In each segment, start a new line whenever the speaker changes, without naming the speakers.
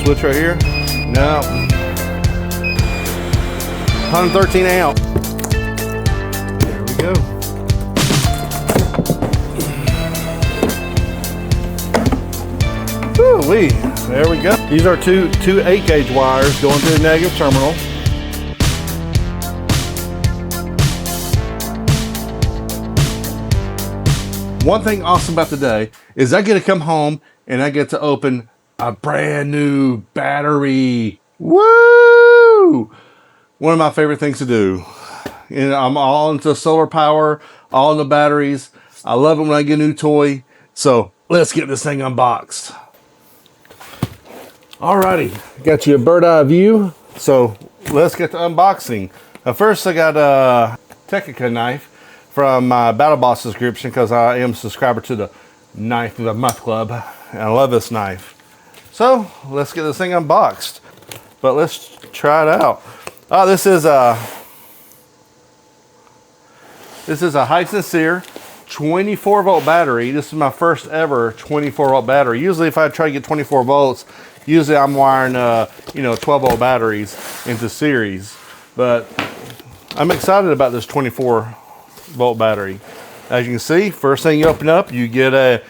switch right here. No. 113 amp. There we go. Woo-wee. There we go. These are two 8-gauge wires going to the negative terminal. One thing awesome about today is I get to come home and I get to open a brand new battery. Woo! One of my favorite things to do. And I'm all into solar power, all into batteries. I love it when I get a new toy. So let's get this thing unboxed. Alrighty, got you a bird eye view. So let's get to unboxing. First I got a Tekka knife from my Battle Boss subscription because I am a subscriber to the Knife of the Month Club. And I love this knife. So let's get this thing unboxed. But let's try it out. This is a Hysincere 24-volt battery. This is my first ever 24-volt battery. Usually if I try to get 24 volts, usually I'm wiring 12-volt batteries into series. But I'm excited about this 24-volt battery. As you can see, first thing you open up, you get a,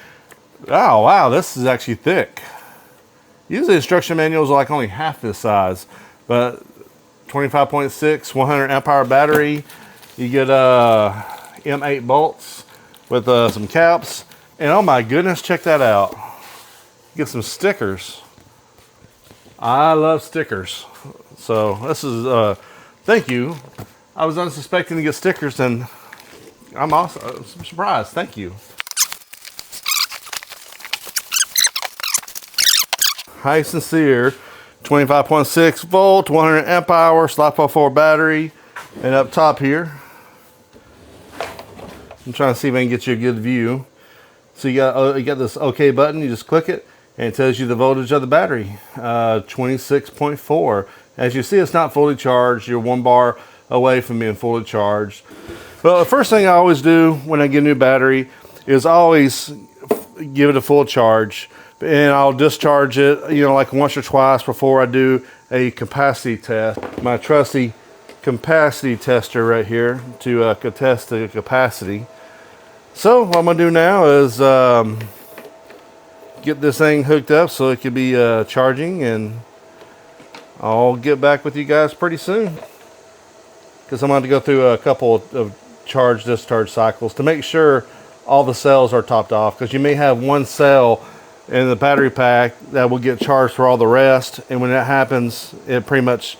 oh wow, this is actually thick. Usually instruction manuals are like only half this size, but 25.6 100 amp hour battery. You get M8 bolts with some caps, and oh my goodness, check that out. You get some stickers. I love stickers, so this is thank you. I was unsuspecting to get stickers, and I'm surprised. Thank you. Hysincere 25.6 volt 100 amp hour LiFePO4 battery, and up top here, I'm trying to see if I can get you a good view. So you got this OK button. You just click it and it tells you the voltage of the battery, 26.4. As you see, it's not fully charged. You're 1 bar away from being fully charged. Well, the first thing I always do when I get a new battery is I always give it a full charge. And I'll discharge it, like once or twice before I do a capacity test. My trusty capacity tester right here to test the capacity. So what I'm gonna do now is get this thing hooked up so it could be charging, and I'll get back with you guys pretty soon. Because I'm going to go through a couple of charge discharge cycles to make sure all the cells are topped off, because you may have one cell in the battery pack that will get charged for all the rest, and when that happens, it pretty much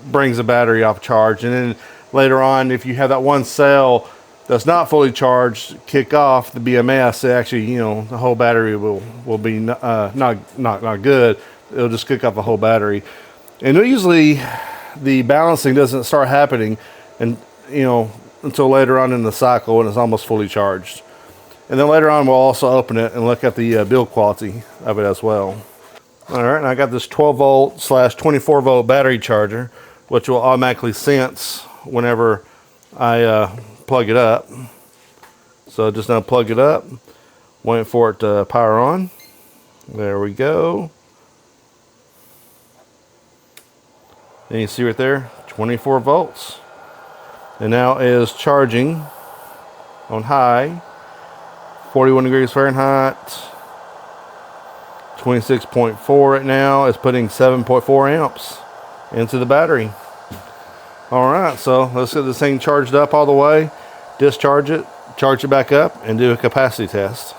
brings the battery off charge. And then later on, if you have that one cell that's not fully charged kick off the BMS, it actually the whole battery will be not good. It'll just kick off the whole battery, and usually the balancing doesn't start happening and until later on in the cycle when it's almost fully charged. And then later on, we'll also open it and look at the build quality of it as well. All right, and I got this 12-volt / 24-volt battery charger, which will automatically sense whenever I plug it up. So just now plug it up, wait for it to power on. There we go. And you see right there, 24 volts. And now it is charging on high. 41 degrees Fahrenheit, 26.4 right now. It's putting 7.4 amps into the battery. All right, so let's get this thing charged up all the way, discharge it, charge it back up, and do a capacity test.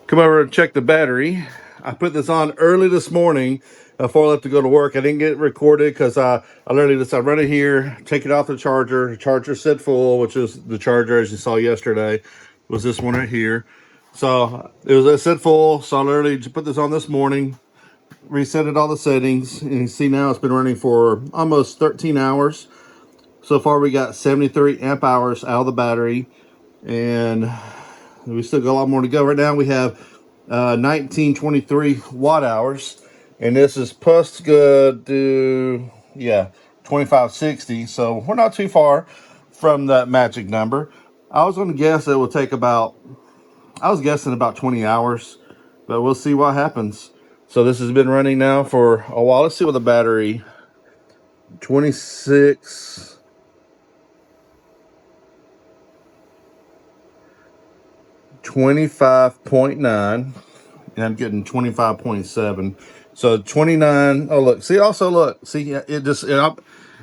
Come over and check the battery. I put this on early this morning before I left to go to work. I didn't get it recorded because I literally just run it here, take it off the charger. The charger said full, which is the charger as you saw yesterday. Was this one right here. So it said full, so I literally just put this on this morning, reset it all the settings, and you see now it's been running for almost 13 hours. So far we got 73 amp hours out of the battery, and we still got a lot more to go. Right now we have 1923 watt hours, and this is supposed to go to 2560, so we're not too far from that magic number. I was going to guess it will take about, I was guessing about 20 hours, but we'll see what happens. So this has been running now for a while. Let's see what the battery, 26, 25.9, and I'm getting 25.7. So 29. Oh, look, see, also look, see, it just,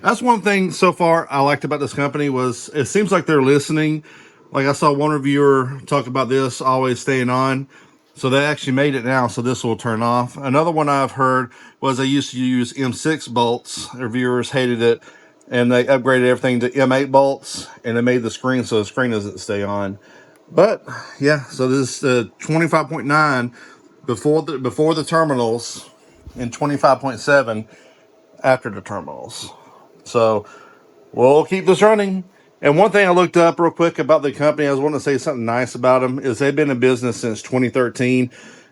that's one thing so far I liked about this company was it seems like they're listening. Like I saw one reviewer talk about this always staying on. So they actually made it now, so this will turn off. Another one I've heard was they used to use M6 bolts. Their viewers hated it, and they upgraded everything to M8 bolts, and they made the screen so the screen doesn't stay on. But yeah, so this is 25.9 before the terminals, and 25.7 after the terminals. So we'll keep this running. And one thing I looked up real quick about the company, I was wanting to say something nice about them, is they've been in business since 2013.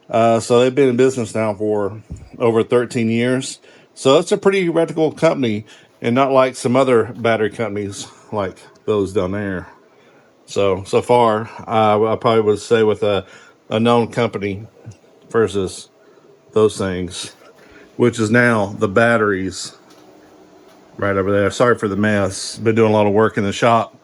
So they've been in business now for over 13 years. So it's a pretty reputable company, and not like some other battery companies like those down there. So far, I probably would say with a known company versus those things, which is now the batteries right over there. Sorry for the mess. Been doing a lot of work in the shop.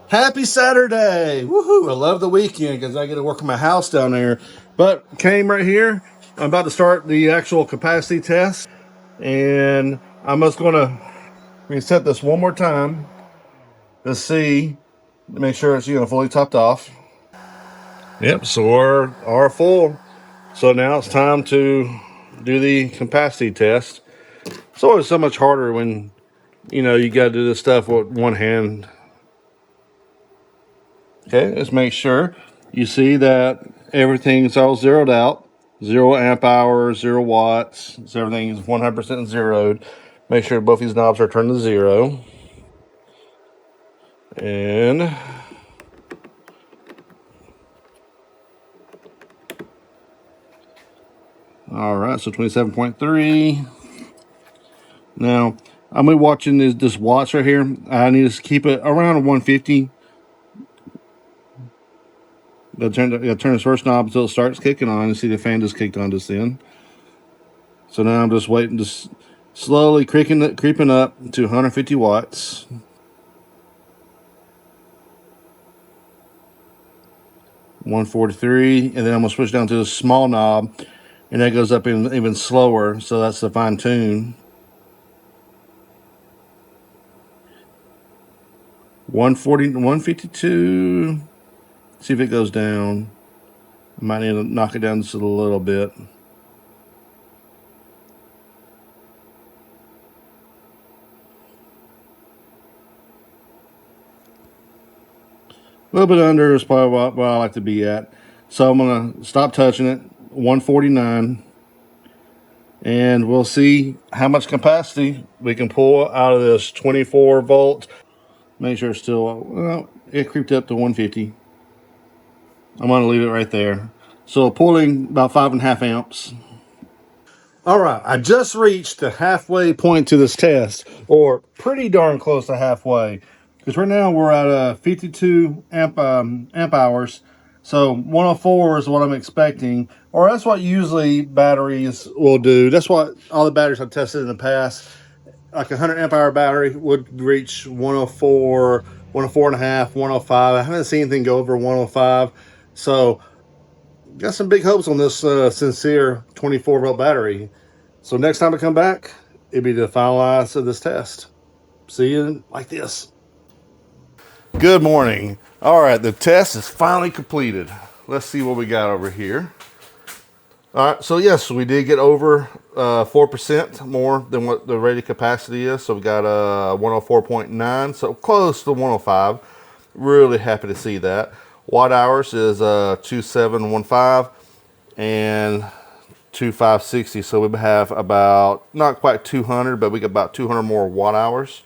Happy Saturday! Woohoo! I love the weekend because I get to work in my house down there. But came right here. I'm about to start the actual capacity test, and I'm just going to reset this one more time to see, to make sure it's fully topped off. Yep. So we're full. So now it's time to do the capacity test. It's always so much harder when you got to do this stuff with one hand. Okay, let's make sure you see that everything's all zeroed out. 0 amp hours, 0 watts. So everything is 100% zeroed. Make sure both these knobs are turned to 0. And all right, so 27.3. Now I'm gonna be watching this watch right here. I need to keep it around 150. Gotta turn this first knob until it starts kicking on. You see the fan just kicked on just then. So now I'm just waiting, just slowly creeping up to 150 watts. 143, and then I'm gonna switch down to the small knob, and that goes up even slower. So that's the fine tune. 140, 152. See if it goes down. I might need to knock it down just a little bit. A little bit under is probably what I like to be at. So I'm gonna stop touching it. 149, and we'll see how much capacity we can pull out of this 24 volt. Make sure it's still, well, it creeped up to 150. I'm gonna leave it right there. So pulling about 5.5 amps. All right, I just reached the halfway point to this test, or pretty darn close to halfway, because right now we're at 52 amp hours. So 104 is what I'm expecting, or that's what usually batteries will do. That's what all the batteries I've tested in the past. Like a 100 amp hour battery would reach 104, 104 and a half, 105. I haven't seen anything go over 105. So got some big hopes on this Hysincere 24V battery. So next time I come back, it'll be the finalize of this test. See you like this. Good morning. All right, the test is finally completed. Let's see what we got over here. All right, so yes, we did get over 4% more than what the rated capacity is. So we got 104.9, so close to 105. Really happy to see that. Watt hours is 2715 and 2560. So we have about, not quite 200, but we got about 200 more watt hours.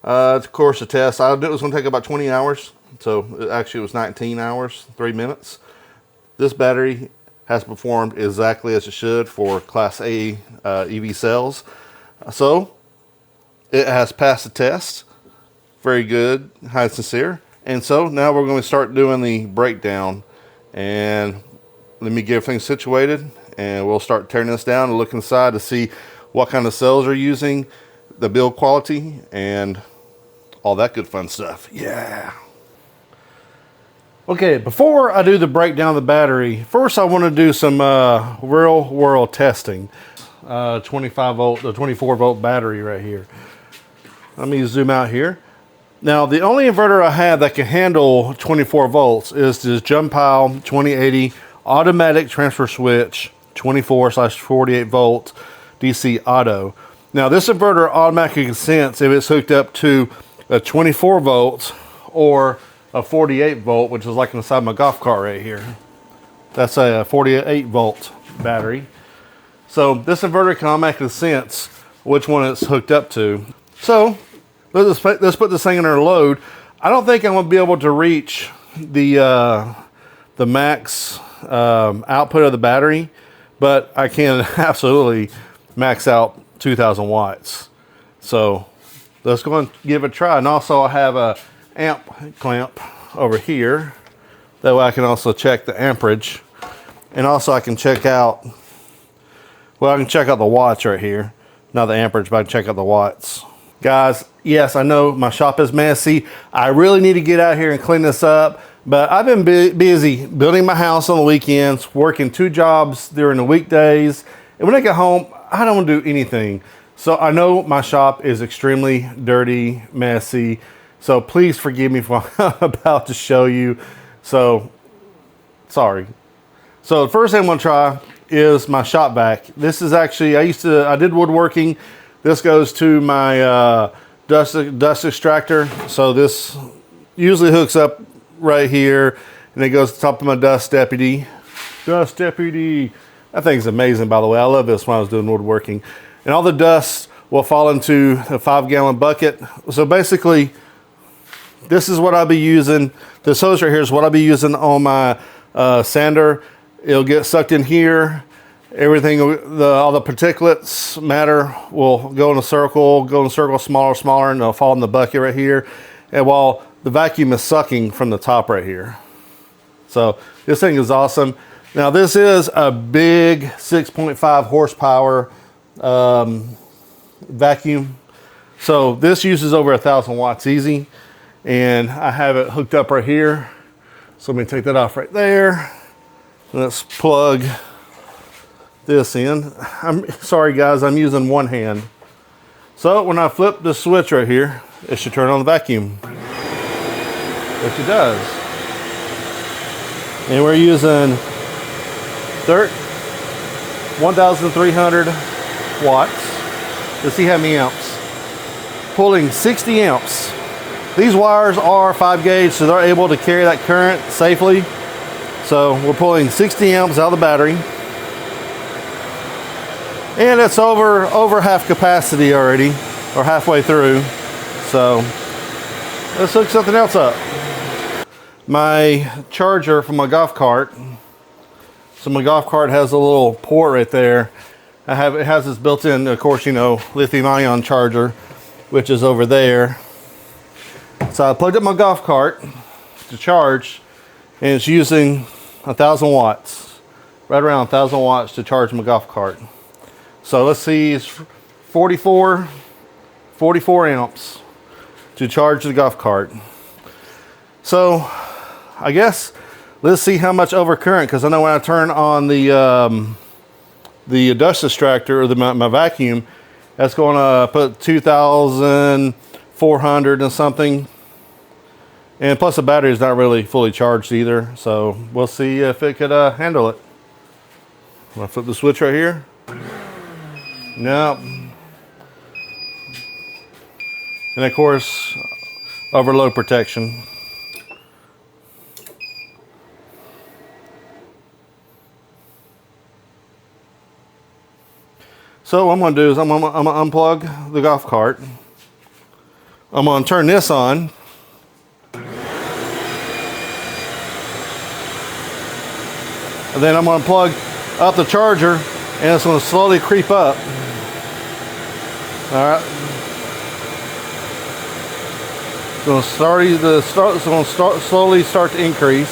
Of course, the test, I knew it was going to take about 20 hours. So actually it was 19 hours, 3 minutes. This battery has performed exactly as it should for Class A EV cells. So it has passed the test. Very good, Hysincere. And so now we're going to start doing the breakdown, and let me get everything situated and we'll start tearing this down and look inside to see what kind of cells are using, the build quality, and all that good fun stuff. Yeah. Okay, before I do the breakdown of the battery, first I want to do some real world testing. 25 volt, the 24 volt battery right here. Let me zoom out here. Now, the only inverter I have that can handle 24 volts is this Jump Pile 2080 automatic transfer switch 24/48 volt DC auto. Now, this inverter automatically can sense if it's hooked up to a 24 volts or a 48 volt, which is like inside my golf cart right here. That's a 48 volt battery. So this inverter can automatically sense which one it's hooked up to. So let's put this thing under load. I don't think I'm going to be able to reach the max output of the battery, but I can absolutely max out 2,000 watts. So let's go and give it a try. And also I have a amp clamp over here. That way I can also check the amperage. And also I can check out, well, I can check out the watts right here. Not the amperage, but I can check out the watts. Guys, yes, I know my shop is messy. I really need to get out here and clean this up, but I've been busy building my house on the weekends, working 2 jobs during the weekdays, and when I get home, I don't want to do anything. So I know my shop is extremely dirty, messy, so please forgive me for what I'm about to show you. So, sorry. So the first thing I'm going to try is my shop vac. This is actually, I did woodworking. This goes to my dust extractor. So this usually hooks up right here, and it goes to the top of my dust deputy. Dust deputy. That thing's amazing, by the way. I love this when I was doing woodworking. And all the dust will fall into a 5-gallon bucket. So basically, this is what I'll be using. This hose right here is what I'll be using on my sander. It'll get sucked in here. Everything, all the particulates matter will go in a circle, smaller, and they'll fall in the bucket right here. And while the vacuum is sucking from the top right here. So this thing is awesome. Now this is a big 6.5 horsepower vacuum. So this uses over 1,000 watts easy. And I have it hooked up right here. So let me take that off right there. Let's plug this in. I'm sorry guys, I'm using one hand. So when I flip the switch right here, it should turn on the vacuum, which it does. And we're using 1,300 watts to see how many amps. Pulling 60 amps. These wires are 5 gauge, so they're able to carry that current safely. So we're pulling 60 amps out of the battery. And it's over half capacity already, or halfway through. So let's hook something else up. My charger for my golf cart. So my golf cart has a little port right there. It has this built-in, of course, you know, lithium-ion charger, which is over there. So I plugged up my golf cart to charge, and it's using 1,000 watts, right around 1,000 watts to charge my golf cart. So let's see, it's 44 amps to charge the golf cart. So I guess let's see how much overcurrent, because I know when I turn on the dust extractor, or my vacuum, that's going to put 2,400 and something. And plus the battery is not really fully charged either. So we'll see if it could handle it. I'm going to flip the switch right here. No. And of course, overload protection. So what I'm going to do is I'm going to unplug the golf cart. I'm going to turn this on. And then I'm going to plug up the charger, and it's going to slowly creep up. All right. It's going to slowly start to increase.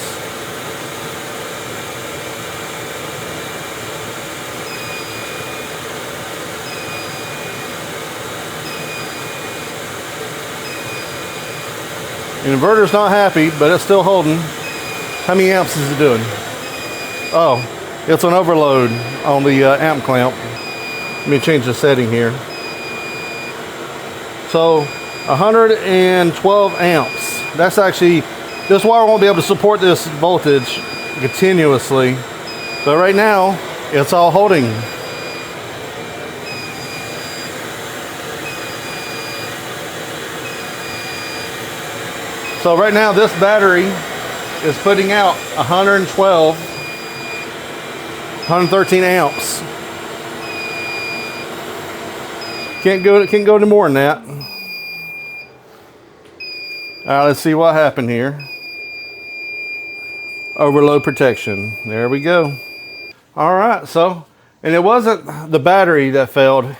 The inverter's not happy, but it's still holding. How many amps is it doing? Oh, it's an overload on the amp clamp. Let me change the setting here. So 112 amps. That's actually, this wire won't be able to support this voltage continuously, but right now it's all holding. So right now this battery is putting out 112, 113 amps. Can't go any more than that. All right, let's see what happened here. Overload protection. There we go. All right, so, and it wasn't the battery that failed.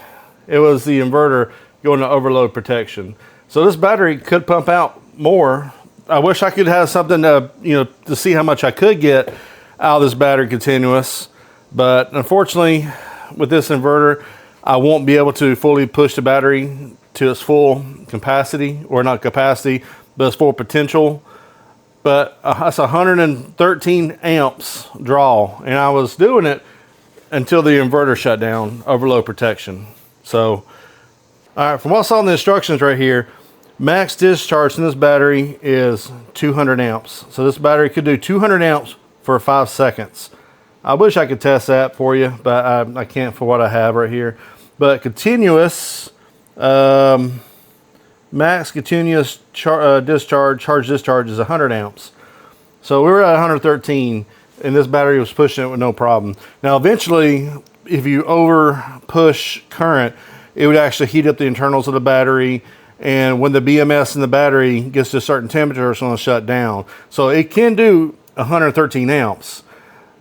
It was the inverter going to overload protection. So this battery could pump out more. I wish I could have something to, to see how much I could get out of this battery continuous. But unfortunately, with this inverter, I won't be able to fully push the battery to its full capacity, or not capacity, but its full potential. But that's 113 amps draw, and I was doing it until the inverter shut down, overload protection. So, all right, from what I saw in the instructions right here, max discharge in this battery is 200 amps. So this battery could do 200 amps for 5 seconds. I wish I could test that for you, but I can't for what I have right here. But continuous, max continuous charge discharge is 100 amps. So we were at 113, and this battery was pushing it with no problem. Now eventually, if you over push current, it would actually heat up the internals of the battery, and when the BMS in the battery gets to a certain temperature, it's going to shut down. So it can do 113 amps.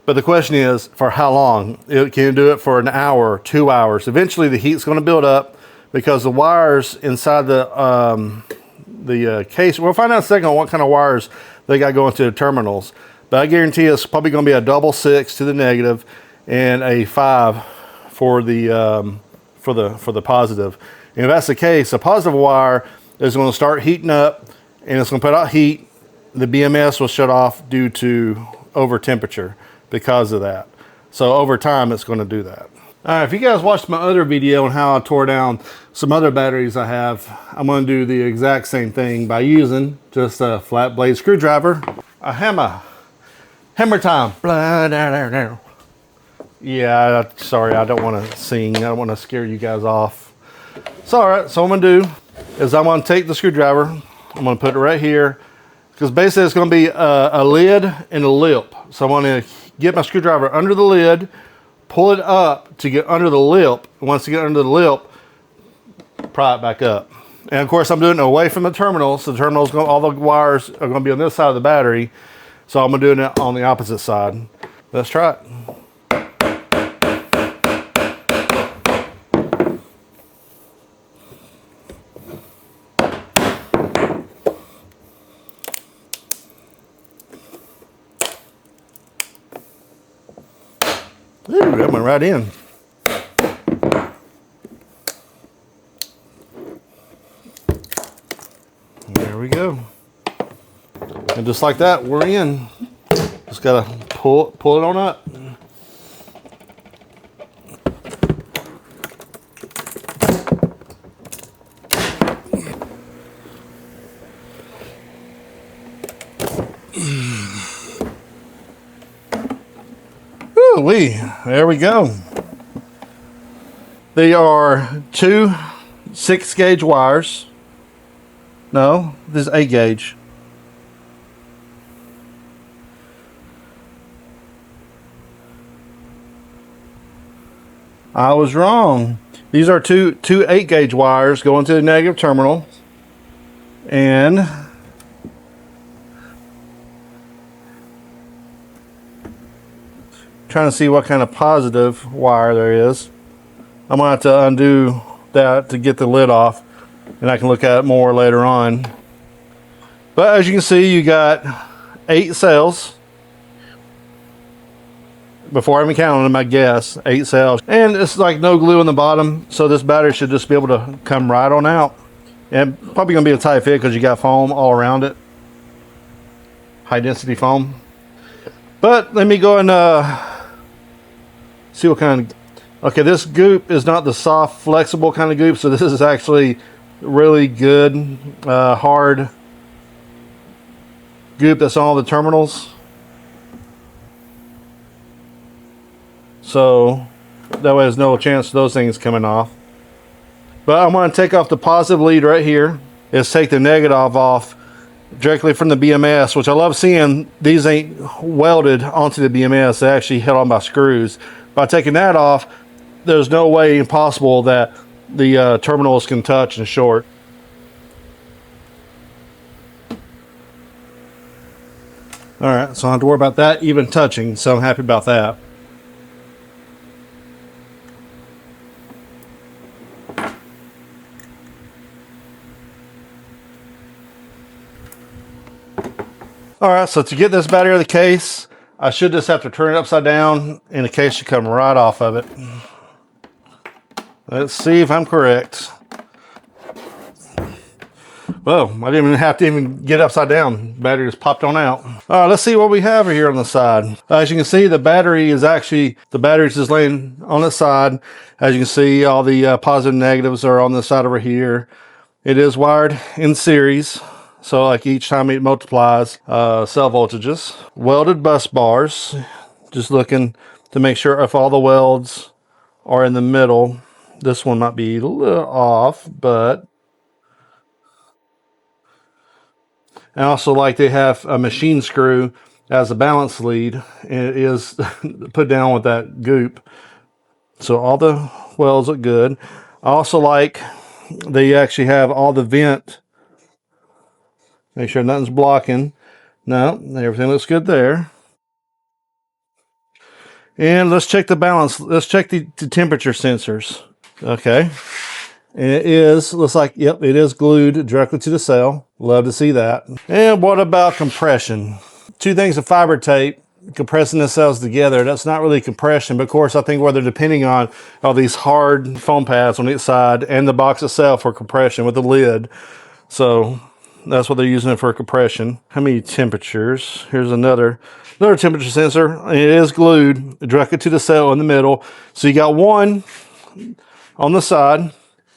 But the question is, for how long? It can do it for an hour, 2 hours. Eventually the heat's going to build up because the wires inside the case, we'll find out in a second on what kind of wires they got going to the terminals. But I guarantee it's probably going to be a double 6 to the negative and a 5 for the positive. And if that's the case, a positive wire is going to start heating up, and it's going to put out heat. The BMS will shut off due to over temperature because of that. So over time, it's going to do that. All right, if you guys watched my other video on how I tore down some other batteries I have, I'm going to do the exact same thing by using just a flat blade screwdriver, a hammer time. Yeah, sorry, I don't want to sing. I don't want to scare you guys off. So, all right, so what I'm going to do is I'm going to take the screwdriver, I'm going to put it right here, because basically it's going to be a lid and a lip. So I'm going to get my screwdriver under the lid, pull it up to get under the lip. Once you get under the lip, pry it back up. And of course I'm doing it away from the terminals. So the terminals, all the wires are going to be on this side of the battery. So I'm doing it on the opposite side. Let's try it. Ooh, that went right in. There we go. And just like that, we're in. Just gotta pull it on up. There we go. They are two 6-gauge wires. No, this is 8-gauge. I was wrong. These are two 8-gauge wires going to the negative terminal, and trying to see what kind of positive wire there is. I'm gonna have to undo that to get the lid off, and I can look at it more later on. But as you can see, you got 8 cells. Before I even counted them, I guess 8 cells. And it's like no glue in the bottom, so this battery should just be able to come right on out. And probably gonna be a tight fit because you got foam all around it. High density foam. But let me go and see what kind of... Okay, this goop is not the soft, flexible kind of goop, so this is actually really good, hard goop that's on all the terminals. So that way there's no chance of those things coming off. But I'm going to take off the positive lead right here. Is take the negative off directly from the BMS, which I love seeing. These ain't welded onto the BMS. They actually held on by screws. By taking that off, there's no way possible that the terminals can touch and short. All right, so I don't have to worry about that even touching, so I'm happy about that. All right, so to get this battery out of the case, I should just have to turn it upside down and the case should come right off of it. Let's see if I'm correct. Well, I didn't even have to get upside down. The battery just popped on out. All right, let's see what we have here on the side. As you can see, the battery is just laying on the side. As you can see, all the positive and negatives are on the side over here. It is wired in series. So like each time it multiplies cell voltages. Welded bus bars. Just looking to make sure if all the welds are in the middle. This one might be a little off, but I also like they have a machine screw as a balance lead. It is put down with that goop. So all the welds look good. I also like they actually have all the vent. Make sure nothing's blocking. No, everything looks good there. And let's check the balance. Let's check the temperature sensors. Okay. And it is, looks like, yep, it is glued directly to the cell. Love to see that. And what about compression? 2 things of fiber tape compressing the cells together. That's not really compression, but of course I think where they're depending on all these hard foam pads on each side and the box itself for compression with the lid. So that's what they're using it for compression. How many temperatures? Here's another temperature sensor. It is glued directly to the cell in the middle. So you got one on the side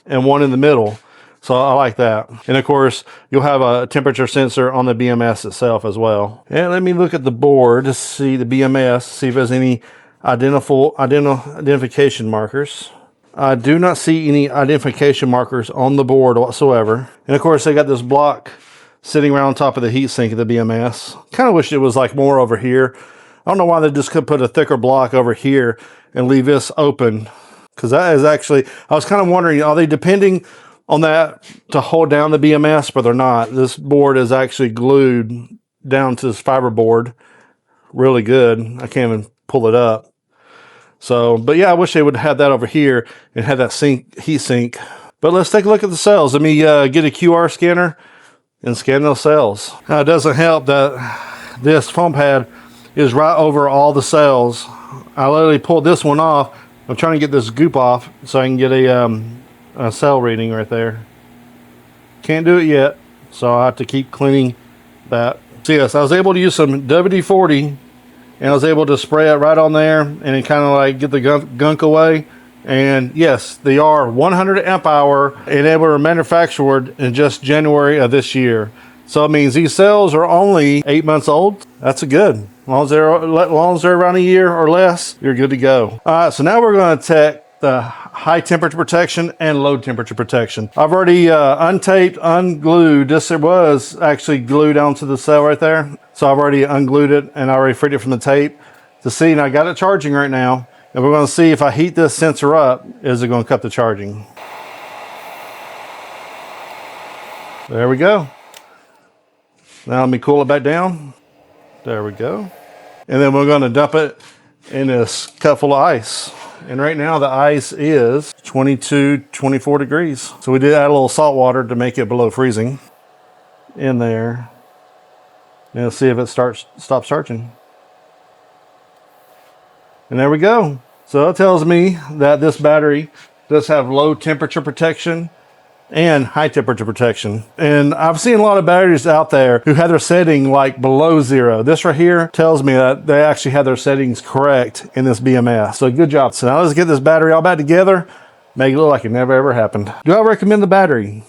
and one in the middle. So I like that. And of course, you'll have a temperature sensor on the BMS itself as well. And let me look at the board to see the BMS, see if there's any identification markers. I do not see any identification markers on the board whatsoever. And of course, they got this block sitting around on top of the heatsink of the BMS. Kind of wish it was like more over here. I don't know why they just could put a thicker block over here and leave this open. Because that is actually, I was kind of wondering, are they depending on that to hold down the BMS? But they're not. This board is actually glued down to this fiber board. Really good. I can't even pull it up. So, but yeah, I wish they would have that over here and have that heat sink. But let's take a look at the cells. Let me get a QR scanner and scan those cells. Now, it doesn't help that this foam pad is right over all the cells. I literally pulled this one off. I'm trying to get this goop off so I can get a cell reading right there. Can't do it yet, so I have to keep cleaning that. So yes, I was able to use some WD-40 and I was able to spray it right on there and then kind of like get the gunk away. And yes, they are 100 amp hour and they were manufactured in just January of this year. So it means these cells are only 8 months old. That's good. As long as they're around a year or less, you're good to go. All right, so now we're going to check the high temperature protection and low temperature protection. I've already untaped, unglued. This was actually glued onto the cell right there. So I've already unglued it and I already freed it from the tape to see. And I got it charging right now. And we're going to see if I heat this sensor up, is it going to cut the charging? There we go. Now let me cool it back down. There we go. And then we're going to dump it in this cup full of ice. And right now the ice is 22, 24 degrees. So we did add a little salt water to make it below freezing in there. And let's see if it stops charging. And there we go. So it tells me that this battery does have low temperature protection and high temperature protection. And I've seen a lot of batteries out there who have their setting like below 0. This right here tells me that they actually have their settings correct in this BMS. So good job. So now let's get this battery all back together, make it look like it never ever happened. Do I recommend the battery?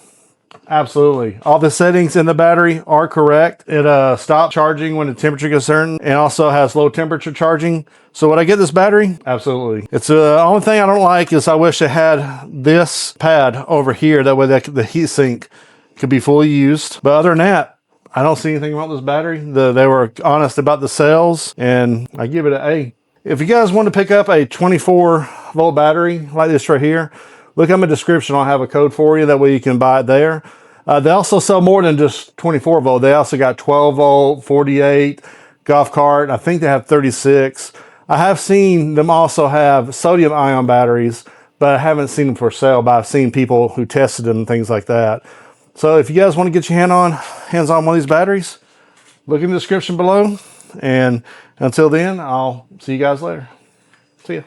Absolutely. All the settings in the battery are correct. It stops charging when the temperature gets certain and also has low temperature charging. So would I get this battery? Absolutely. It's the only thing I don't like is I wish it had this pad over here. That way the heatsink could be fully used. But other than that, I don't see anything wrong with this battery. They were honest about the cells and I give it an A. If you guys want to pick up a 24-volt battery like this right here, look in the description. I'll have a code for you. That way you can buy it there. They also sell more than just 24 volt. They also got 12 volt, 48, golf cart. I think they have 36. I have seen them also have sodium ion batteries, but I haven't seen them for sale, but I've seen people who tested them and things like that. So if you guys want to get your hands on one of these batteries, look in the description below. And until then, I'll see you guys later. See ya.